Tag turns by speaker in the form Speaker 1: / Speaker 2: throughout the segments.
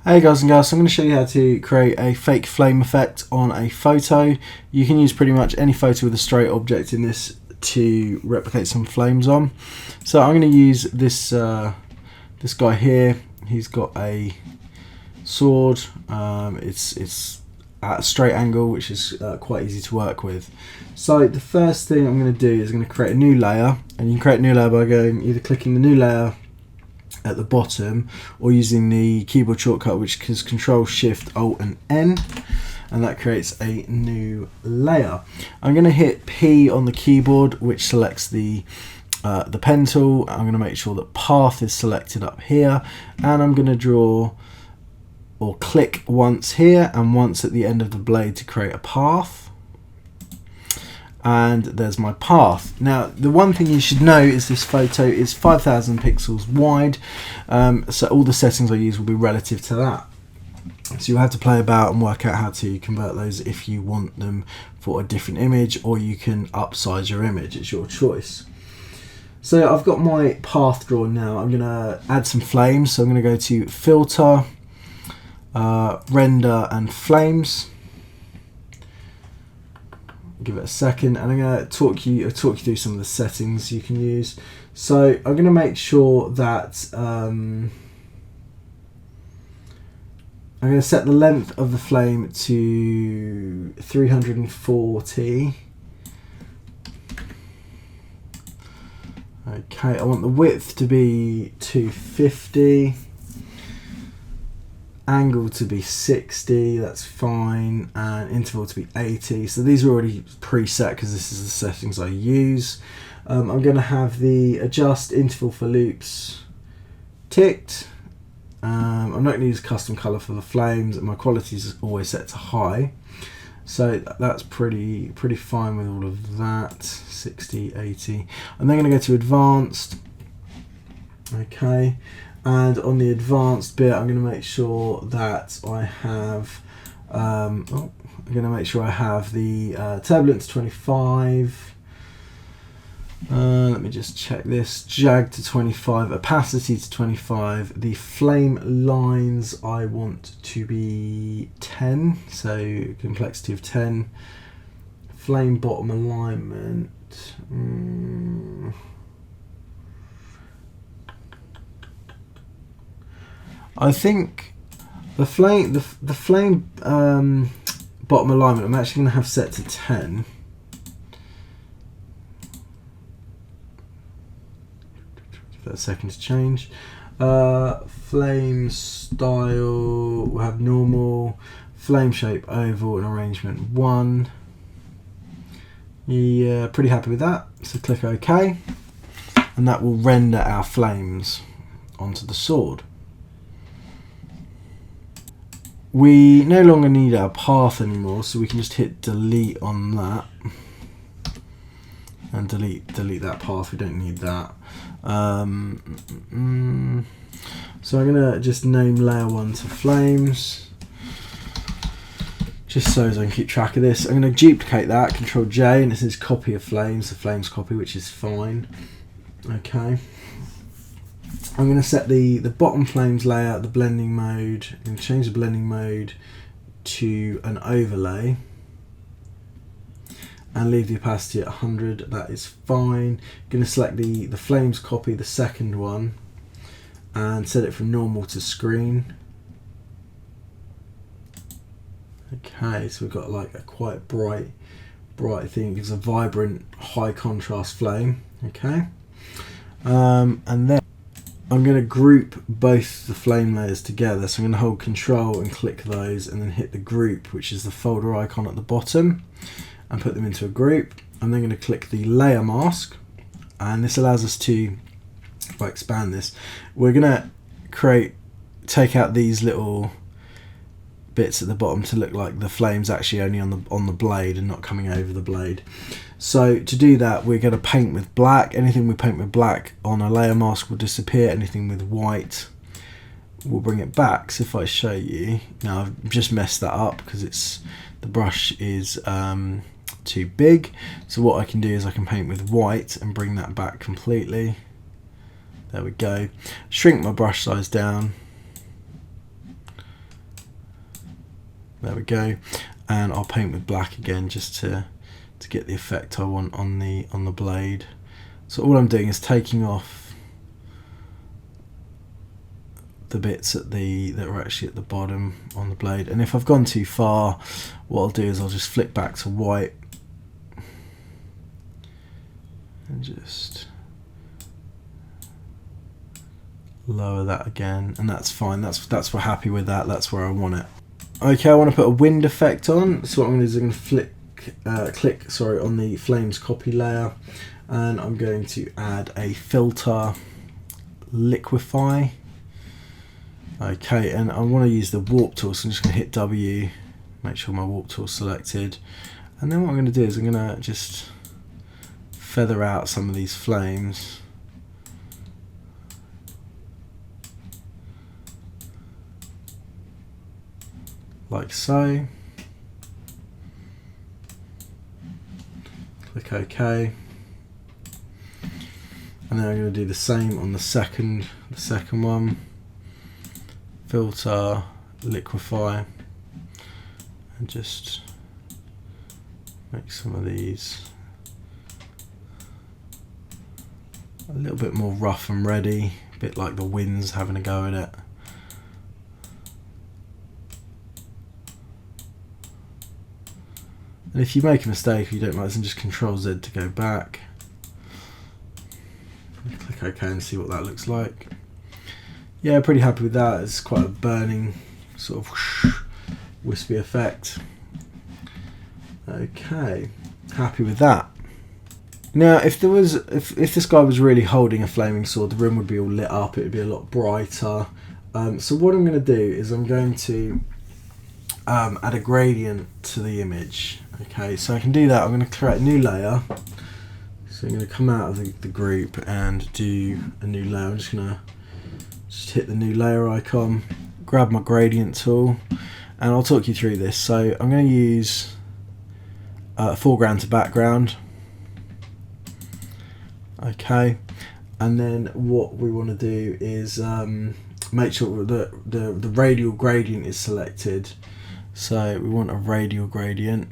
Speaker 1: Hey guys and girls, so I'm going to show you how to create a fake flame effect on a photo. You can use pretty much any photo with a straight object in this to replicate some flames on. So I'm going to use this this guy here. He's got a sword. It's at a straight angle, which is quite easy to work with. So the first thing I'm going to do is I'm going to create a new layer, and you can create a new layer by going either clicking the new layer at the bottom or using the keyboard shortcut, which is Control Shift Alt and N, and that creates a new layer. I'm going to hit P on the keyboard, which selects the pen tool. I'm going to make sure that path is selected up here, and I'm going to draw or click once here and once at the end of the blade to create a path. And there's my path. Now the one thing you should know is this photo is 5,000 pixels wide, so all the settings I use will be relative to that. So you'll have to play about and work out how to convert those if you want them for a different image, or you can upsize your image, it's your choice. So I've got my path drawn now. I'm going to add some flames, so I'm going to go to Filter, Render and Flames. Give it a second, and I'm going to talk you through some of the settings you can use. So I'm going to make sure that I'm going to set the length of the flame to 340. Okay, I want the width to be 250. Angle to be 60, that's fine, and interval to be 80. So these are already preset because this is the settings I use. I'm going to have the adjust interval for loops ticked. I'm not going to use custom color for the flames, and my quality is always set to high. So that's pretty fine with all of that. 60, 80. I'm then going to go to advanced. Okay. And on the advanced bit, I'm going to make sure that I have the turbulence 25. Let me just check this. Jag to 25, opacity to 25. The flame lines I want to be 10, so complexity of 10. Flame bottom alignment. I think the flame bottom alignment I'm actually going to have set to 10. Give that a second to change. Flame style, we'll have normal. Flame shape oval and arrangement 1. Yeah, pretty happy with that. So click OK, and that will render our flames onto the sword. We no longer need our path anymore, so we can just hit delete on that and delete that path. We don't need that. So I'm gonna just name layer 1 to flames, just so as I can keep track of this. I'm gonna duplicate that, Control J, and it says copy of flames, the flames copy, which is fine. Okay. I'm going to set the bottom flames layer, the blending mode. I'm going to change the blending mode to an overlay and leave the opacity at 100. That is fine. I'm going to select the flames copy, the second one, and set it from normal to screen. Okay, so we've got like a quite bright thing. It gives a vibrant, high contrast flame. Okay, and then I'm going to group both the flame layers together. So I'm going to hold Control and click those, and then hit the group, which is the folder icon at the bottom, and put them into a group. I'm then going to click the layer mask, and this allows us to, if I expand this, we're going to take out these little bits at the bottom to look like the flames actually only on the blade and not coming over the blade. So to do that, we're going to paint with black. Anything we paint with black on a layer mask will disappear. Anything with white will bring it back. So if I show you now, I've just messed that up because the brush is too big. So what I can do is I can paint with white and bring that back completely. There we go. Shrink my brush size down. There we go. And I'll paint with black again just to get the effect I want on the blade. So all I'm doing is taking off the bits that are actually at the bottom on the blade, and if I've gone too far, what I'll do is I'll just flick back to white and just lower that again, and that's fine. That's we're happy with that. That's where I want it. Okay, I want to put a wind effect on. So what I'm going to do is I'm going to click on the Flames copy layer, and I'm going to add a filter, liquefy. Okay, and I want to use the warp tool, so I'm just going to hit W, make sure my warp tool is selected, and then what I'm going to do is I'm going to just feather out some of these flames. Like so. Click OK. And then I'm going to do the same on the second one. Filter, liquefy, and just make some of these a little bit more rough and ready, a bit like the wind's having a go at it. And if you make a mistake or you don't like this, then just Control Z to go back. Click OK and see what that looks like. Yeah, pretty happy with that. It's quite a burning sort of wispy effect. Okay, happy with that. Now, if this guy was really holding a flaming sword, the room would be all lit up. It would be a lot brighter. So what I'm going to do is I'm going to add a gradient to the image. Okay, so I can do that. I'm going to create a new layer. So I'm going to come out of the group and do a new layer. I'm just going to hit the new layer icon, grab my gradient tool, and I'll talk you through this. So I'm going to use foreground to background. Okay, and then what we want to do is make sure that the radial gradient is selected. So we want a radial gradient.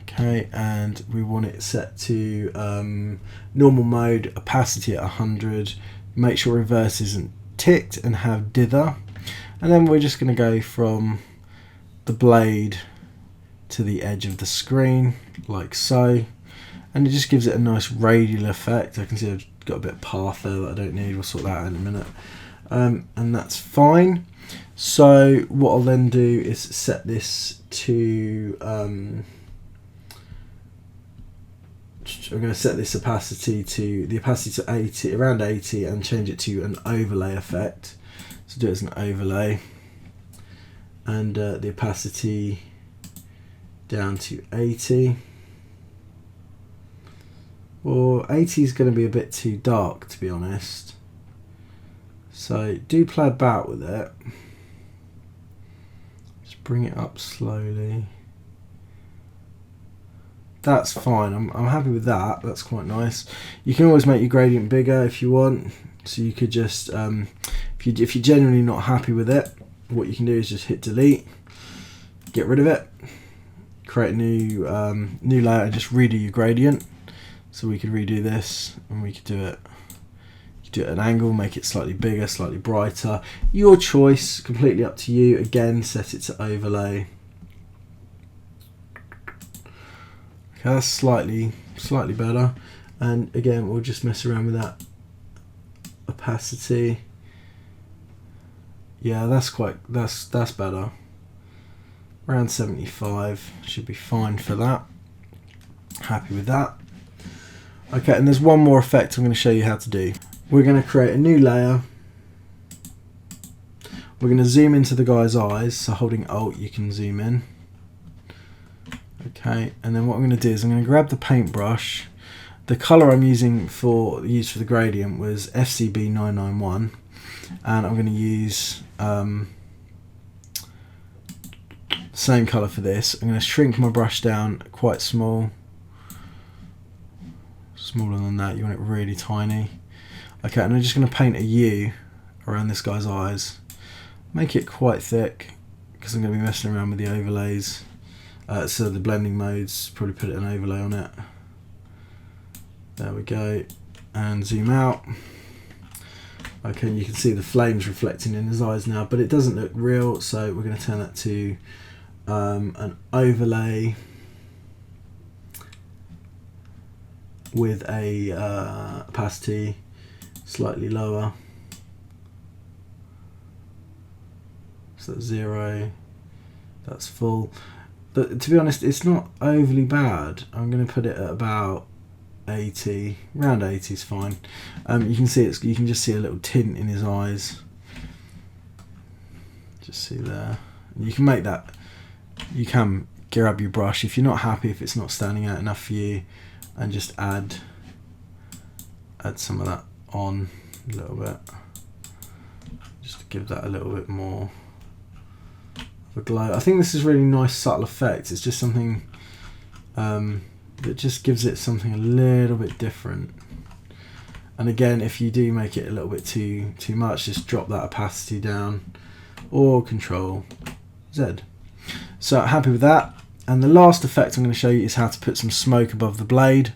Speaker 1: Okay, and we want it set to normal mode, opacity at 100. Make sure reverse isn't ticked and have dither. And then we're just going to go from the blade to the edge of the screen, like so. And it just gives it a nice radial effect. I can see I've got a bit of path there that I don't need. We'll sort that out in a minute. And that's fine. So what I'll then do is set this to I'm going to set this opacity to 80, around 80, and change it to an overlay effect. So do it as an overlay, and the opacity down to 80. Well, 80 is going to be a bit too dark, to be honest. So do play about with it. Just bring it up slowly. That's fine. I'm happy with that. That's quite nice. You can always make your gradient bigger if you want. So you could just, if you're genuinely not happy with it, what you can do is just hit delete, get rid of it, create a new layer, and just redo your gradient. So we could redo this, and we could do it. You do it at an angle, make it slightly bigger, slightly brighter. Your choice, completely up to you. Again, set it to overlay. Okay, that's slightly better. And again, we'll just mess around with that opacity. Yeah, that's better. Around 75 should be fine for that. Happy with that. Okay, and there's one more effect I'm going to show you how to do. We're going to create a new layer. We're going to zoom into the guy's eyes, so holding Alt you can zoom in. Okay, and then what I'm going to do is I'm going to grab the paintbrush. The colour I'm using for the gradient was FCB 991, and I'm going to use same colour for this. I'm going to shrink my brush down quite small. Smaller than that, you want it really tiny. Okay, and I'm just going to paint a U around this guy's eyes. make it quite thick because I'm going to be messing around with the overlays. So the blending modes, probably put an overlay on it. There we go, and zoom out. Okay, you can see the flames reflecting in his eyes now, but it doesn't look real, so we're going to turn that to an overlay with a opacity slightly lower. So that's 0, that's full. But to be honest, it's not overly bad. I'm going to put it at about 80, around 80 is fine. You can see you can just see a little tint in his eyes. Just see there. You can make that. You can grab your brush if you're not happy, if it's not standing out enough for you, and just add some of that on a little bit, just to give that a little bit more of a glow. I think this is really nice subtle effect. It's just something that just gives it something a little bit different. And again, if you do make it a little bit too much, just drop that opacity down or Control Z. So happy with that. And the last effect I'm going to show you is how to put some smoke above the blade.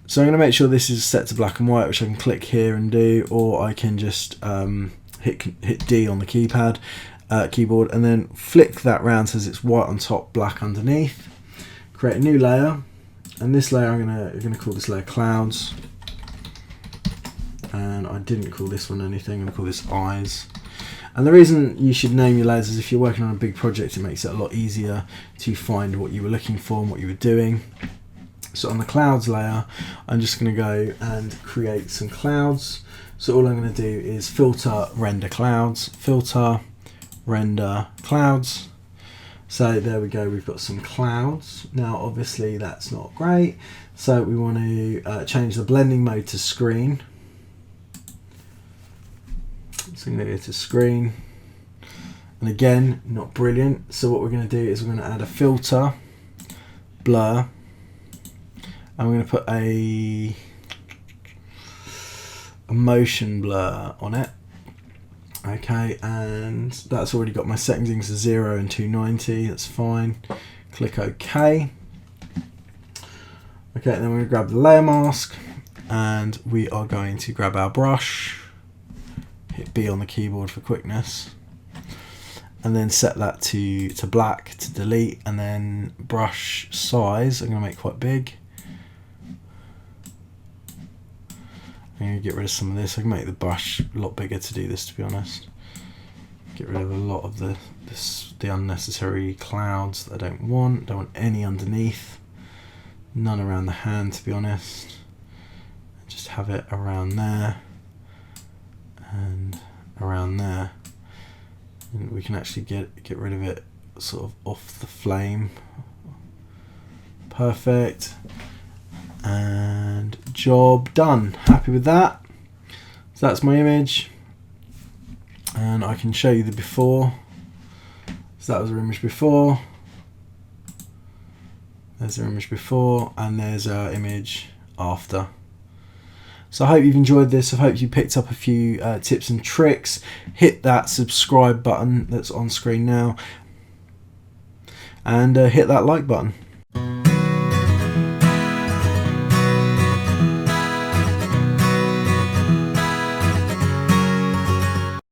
Speaker 1: So I'm going to make sure this is set to black and white, which I can click here and do, or I can just hit D on the keyboard, and then flick that round so it's white on top, black underneath. Create a new layer, and this layer I'm going to call this layer Clouds, and I didn't call this one anything. I'm going to call this Eyes. And the reason you should name your layers is if you're working on a big project, it makes it a lot easier to find what you were looking for and what you were doing. So on the clouds layer, I'm just going to go and create some clouds. So all I'm going to do is filter, render clouds, filter, render clouds. So there we go, we've got some clouds. Now obviously that's not great, so we want to change the blending mode to screen. So I'm going to go to screen, and again, not brilliant. So what we're going to do is we're going to add a filter, blur, and we're going to put a motion blur on it. Okay, and that's already got my settings to 0 and 290, that's fine. Click OK. Okay, then we're going to grab the layer mask, and we are going to grab our brush, hit B on the keyboard for quickness, and then set that to black to delete, and then brush size, I'm going to make quite big. I'm going to get rid of some of this. I can make the brush a lot bigger to do this, to be honest. Get rid of a lot of the unnecessary clouds that I don't want. Don't want any underneath. None around the hand, to be honest. Just have it around there and around there. And we can actually get rid of it sort of off the flame. Perfect. And job done. Happy with that. So that's my image, and I can show you the before. So that was our image before. There's our image before, and there's our image after. So I hope you've enjoyed this. I hope you picked up a few tips and tricks. Hit that subscribe button that's on screen now, and hit that like button.